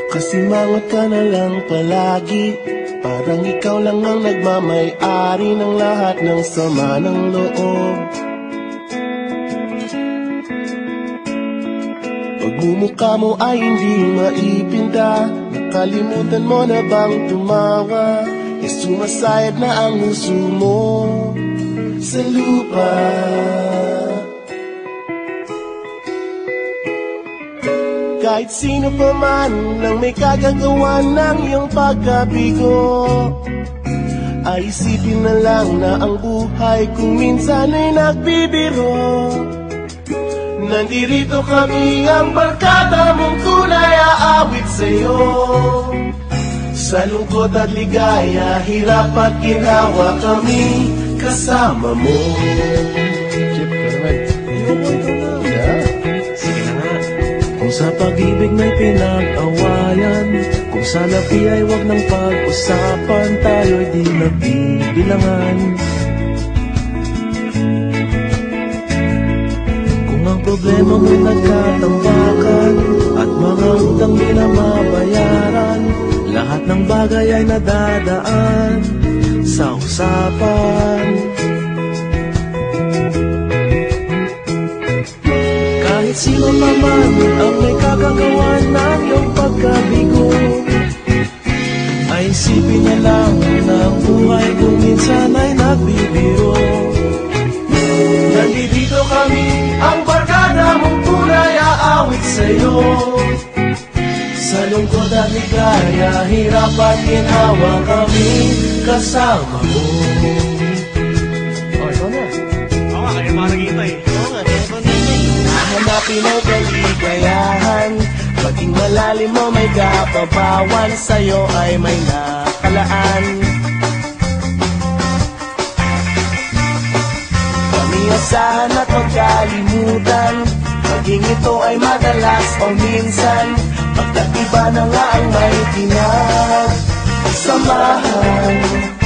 Kasimangot ka na lang palagi, parang ikaw lang ang nagmamay-ari ng lahat ng sama ng loob. Pagmumukha mo ay hindi maipinta, nakalimutan mo na bang tumawa? E sumasayad na ang huso mo sa lupa. Kahit sino pa man ang may kagagawa ng iyong pagkabigo, ay isipin na lang na ang buhay kung minsan ay nagbibiro. Nandirito kami, ang barkada mong tunay aawit sa'yo. Sa lungkot at ligaya, hirap at ginawa kami kasama mo. Chip, ayoko ito na. Sige na nga. Kung sa pag-ibig may pinag-awayan, kung sa labi ay wag ng pag-usapan, tayo'y di nagbibilangan. Kung ang problema mo'y nagkatambakan at mga utang di na mabayaran, lahat ng bagay ay nadadaan sa usapan. Kahit sino pa man ang may kagagawa ng iyong pagkabigo, ay isipin na lang na ang buhay kung minsan ay nagbibiro. Nandito kami, ang barkada mong tunay aawit sa'yo. Sa lungkot at ligaya, hirap at ginhawa kami kasama mo. Oh, ikaw na. Oo nga, kaya mga naghihintay. Oo nga, kaya ba nilay? Hanapin ang kaligayahan, maging malalim mo may kapabawan, sa'yo ay may nakalaan. Pamiyasahan at magkalimutan, maging ito ay madalas o minsan, pagkaiba na nga ang may pinagsamahan.